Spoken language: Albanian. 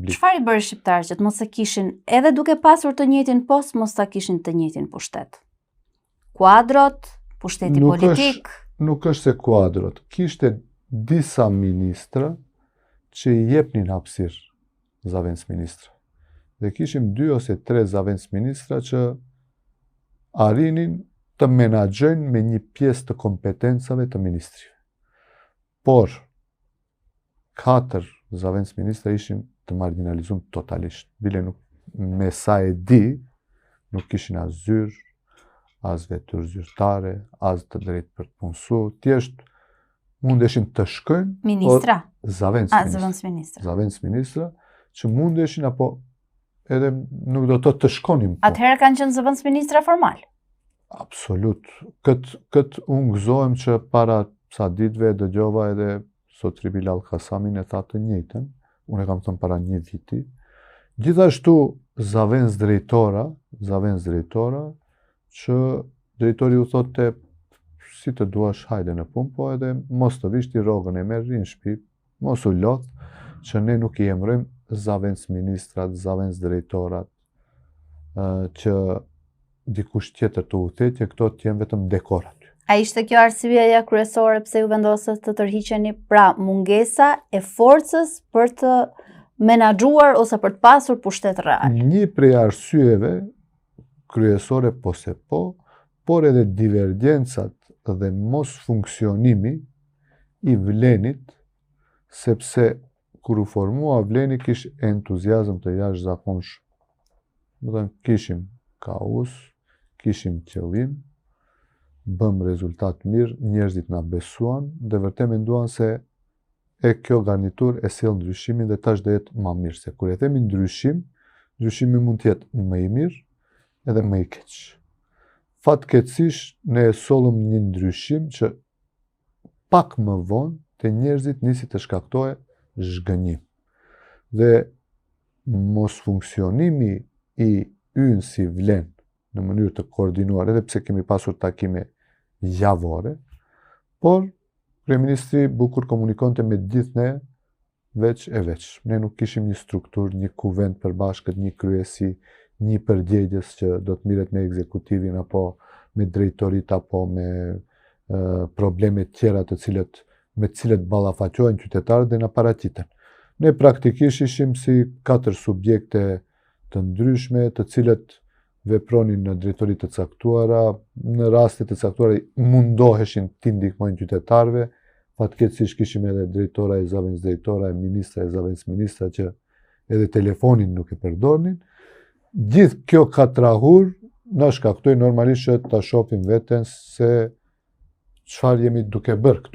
publik. Çfarë i bëri shqiptarët që mos e kishin edhe duke pasur të njëjtin post, mos ta kishin të njëjtin pushtet? Kuadrot, pushteti politik? Nuk është se kuadrot. Kishte disa ministra që i jepnin hapësirë zëvendës ministra. Dhe kishim 2 ose 3 zëvendës ministra që arrinin të menaxhojnë me një pjesë të kompetencave të ministrive. Por 4 zëvendës ministra ishin të marginalizuar totalisht. Bile nuk me sa e di, nuk kishin as zyrë, as vetër zyrtare, as të drejtë për të punësuar, thjesht mundeshin të shkojnë Ministra? Zëvendës ministra që mundeshin apo edhe nuk do të shkonim. Atëherë kanë qenë zëvendës ministra formal? Absolut. Këtë unë gëzohem që para sa ditëve dëgjova edhe Sotri Bilal Kasamin e tha të njëjtën, unë e kam thënë para 1 viti. Gjithashtu zëvendës drejtora që drejtori u thotë si të duash hajde në punë, po edhe mos të vish ti rrogën e merr në shtëpi, mos u lodh që ne nuk i emërojmë zëvendës ministrat, zëvendës drejtorat, që dikush tjetër të udhëheqë, këto të jenë vetëm dekorat. A ishte kjo arsyeja kryesore pse ju vendosët të tërhiqeni, pra mungesa e forcës për të menaxhuar ose për të pasur pushtet real? Një prej arsyeve kryesore por edhe divergjencat dhe mos funksionimi i Vlenit, sepse kur u formua Vleni kish entuziazëm të jashtëzakonshëm. Do të thënë kishim kaos, kishim qëllim, bëm rezultat mirë, njerëzit na besuan dhe vërtet menduan se kjo garnitur e sjell ndryshimin dhe tash do jetë më mirë. Se kur e themi ndryshim, ndryshimi mund të jetë më i mirë edhe më i keq. Fatkeqësisht ne e sollëm një ndryshim që pak më vonë te njerëzit nisi të shkaktojë zhgënjim. Dhe mos funksionimi i ynë si Vlen në mënyrë të koordinuar, edhe pse kemi pasur takime javore, por kryeministri bukur komunikonte me gjithë ne veç e veç. Ne nuk kishim një strukturë, një kuvend përbashkët, një kryesi, një përgjegjës që do të mirret me ekzekutivin apo me drejtorit apo me probleme tjera me të cilët ballafaqohen qytetarët dhe na paraqiten. Ne praktikisht ishim si 4 subjekte të ndryshme, të cilët vepronin në drejtori të caktuara, në raste të caktuara mundoheshin të ndihmojnë qytetarëve. Fatkeqësisht kishim edhe drejtora e zëvendës drejtora, ministra e zëvendës ministra që edhe telefonin nuk e përdornin. Gjithë kjo katrahur na shkaktoi normalisht që ta shohim veten se çfarë jemi duke bërë këtu.